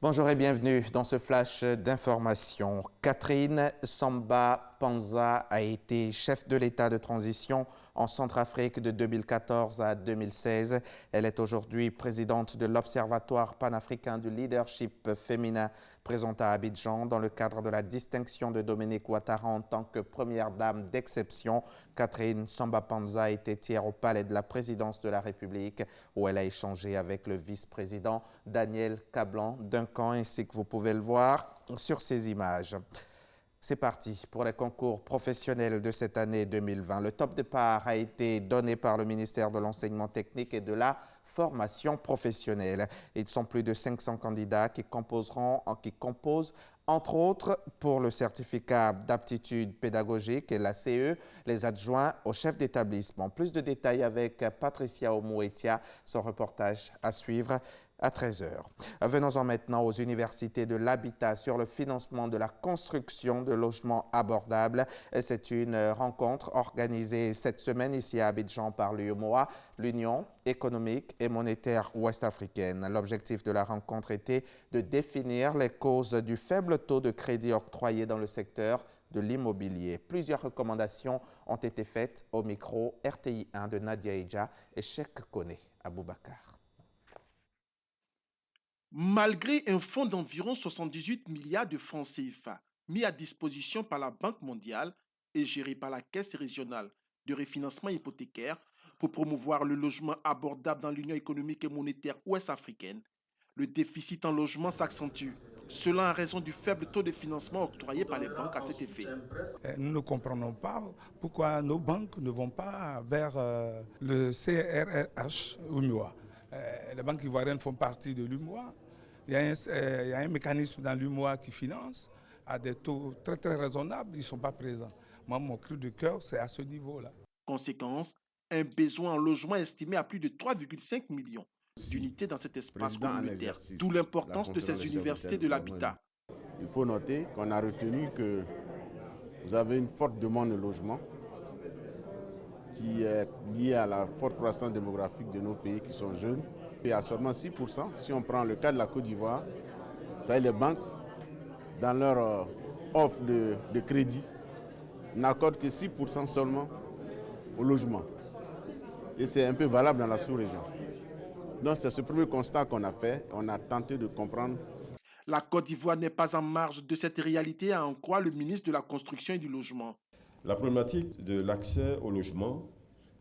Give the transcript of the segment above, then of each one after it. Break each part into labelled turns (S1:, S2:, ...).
S1: Bonjour et bienvenue dans ce flash d'information. Catherine Samba Panza a été chef de l'État de transition en Centrafrique de 2014 à 2016. Elle est aujourd'hui présidente de l'Observatoire panafricain du leadership féminin présent à Abidjan dans le cadre de la distinction de Dominique Ouattara en tant que première dame d'exception. Catherine Samba Panza était hier au palais de la présidence de la République où elle a échangé avec le vice-président Daniel Kablan-Duncan ainsi que vous pouvez le voir sur ces images. C'est parti pour les concours professionnels de cette année 2020. Le top départ a été donné par le ministère de l'Enseignement technique et de la formation professionnelle. Ils sont plus de 500 candidats qui composent entre autres pour le certificat d'aptitude pédagogique et la CE, les adjoints au chef d'établissement. Plus de détails avec Patricia Omouetia, son reportage à suivre à 13 h. Venons-en maintenant aux universités de l'habitat sur le financement de la construction de logements abordables. C'est une rencontre organisée cette semaine ici à Abidjan par l'UEMOA, l'Union économique et monétaire ouest-africaine. L'objectif de la rencontre était de définir les causes du faible taux de crédit octroyé dans le secteur de l'immobilier. Plusieurs recommandations ont été faites au micro RTI 1 de Nadia Eja et Cheikh Kone Aboubakar.
S2: Malgré un fonds d'environ 78 milliards de francs CFA mis à disposition par la Banque mondiale et géré par la Caisse régionale de refinancement hypothécaire pour promouvoir le logement abordable dans l'Union économique et monétaire ouest-africaine, le déficit en logement s'accentue, cela en raison du faible taux de financement octroyé par les banques à cet effet.
S3: Nous ne comprenons pas pourquoi nos banques ne vont pas vers le CRRH ou l'UMOA. Les banques ivoiriennes font partie de l'UMOA. Il y a un mécanisme dans l'UMOA qui finance à des taux très très raisonnables. Ils ne sont pas présents. Moi, mon cri de cœur, c'est à ce niveau-là.
S2: Conséquence, un besoin en logement estimé à plus de 3,5 millions d'unités dans cet espace communautaire, d'où l'importance de ces universités de l'habitat.
S4: Il faut noter qu'on a retenu que vous avez une forte demande de logement qui est liée à la forte croissance démographique de nos pays qui sont jeunes. Et à seulement 6%, si on prend le cas de la Côte d'Ivoire, ça les banques, dans leur offre de crédit, n'accordent que 6% seulement au logement. Et c'est un peu valable dans la sous-région. Donc c'est ce premier constat qu'on a fait. On a tenté de comprendre.
S2: La Côte d'Ivoire n'est pas en marge de cette réalité, à en croire le ministre de la Construction et du Logement.
S5: La problématique de l'accès au logement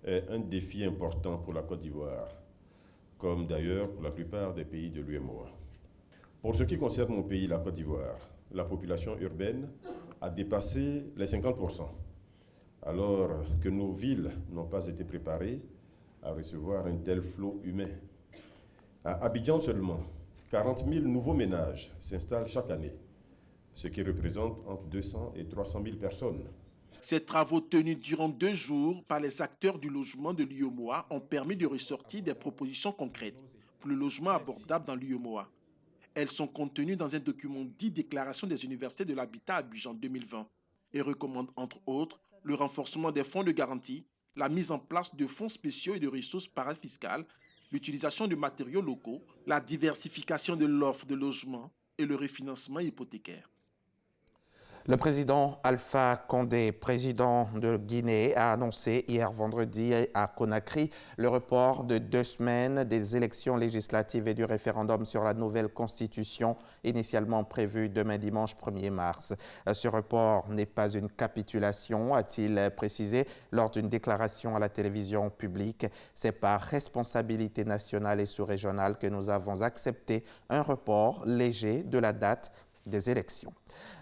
S5: est un défi important pour la Côte d'Ivoire, comme d'ailleurs pour la plupart des pays de l'UEMOA. Pour ce qui concerne mon pays, la Côte d'Ivoire, la population urbaine a dépassé les 50%, alors que nos villes n'ont pas été préparées à recevoir un tel flot humain. À Abidjan seulement, 40 000 nouveaux ménages s'installent chaque année, ce qui représente entre 200 et 300 000 personnes.
S2: Ces travaux tenus durant 2 jours par les acteurs du logement de l'UEMOA ont permis de ressortir des propositions concrètes pour le logement abordable dans l'UEMOA. Elles sont contenues dans un document dit Déclaration des universités de l'habitat Abidjan 2020 et recommandent entre autres le renforcement des fonds de garantie, la mise en place de fonds spéciaux et de ressources parafiscales, l'utilisation de matériaux locaux, la diversification de l'offre de logement et le refinancement hypothécaire.
S1: Le président Alpha Condé, président de Guinée, a annoncé hier vendredi à Conakry le report de 2 semaines des élections législatives et du référendum sur la nouvelle constitution initialement prévue demain dimanche 1er mars. Ce report n'est pas une capitulation, a-t-il précisé lors d'une déclaration à la télévision publique. C'est par responsabilité nationale et sous-régionale que nous avons accepté un report léger de la date des élections.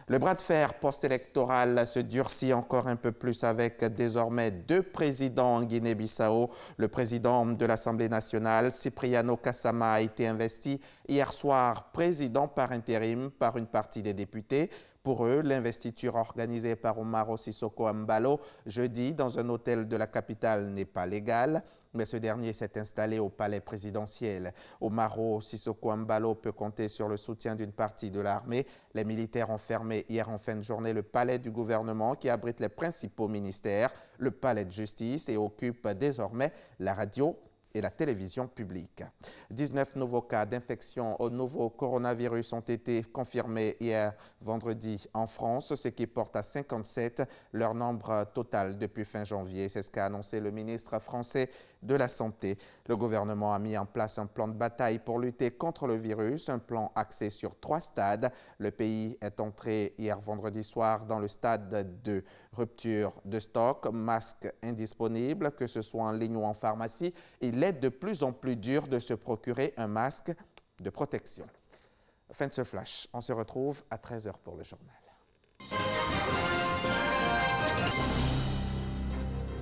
S1: Le bras de fer post-électoral se durcit encore un peu plus avec désormais 2 présidents en Guinée-Bissau. Le président de l'Assemblée nationale, Cipriano Kassama, a été investi hier soir président par intérim par une partie des députés. Pour eux, l'investiture organisée par Umaro Sissoco Embalo jeudi dans un hôtel de la capitale n'est pas légale. Mais ce dernier s'est installé au palais présidentiel. Umaro Sissoco Embalo peut compter sur le soutien d'une partie de l'armée. Les militaires ont fermé hier en fin de journée le palais du gouvernement qui abrite les principaux ministères, le palais de justice et occupe désormais la radio et la télévision publique. 19 nouveaux cas d'infection au nouveau coronavirus ont été confirmés hier vendredi en France, ce qui porte à 57 leur nombre total depuis fin janvier. C'est ce qu'a annoncé le ministre français de la Santé. Le gouvernement a mis en place un plan de bataille pour lutter contre le virus, un plan axé sur 3 stades. Le pays est entré hier vendredi soir dans le stade de rupture de stock, masques indisponibles, que ce soit en ligne ou en pharmacie. Il est de plus en plus dur de se procurer un masque de protection. Fin de ce flash. On se retrouve à 13h pour le journal.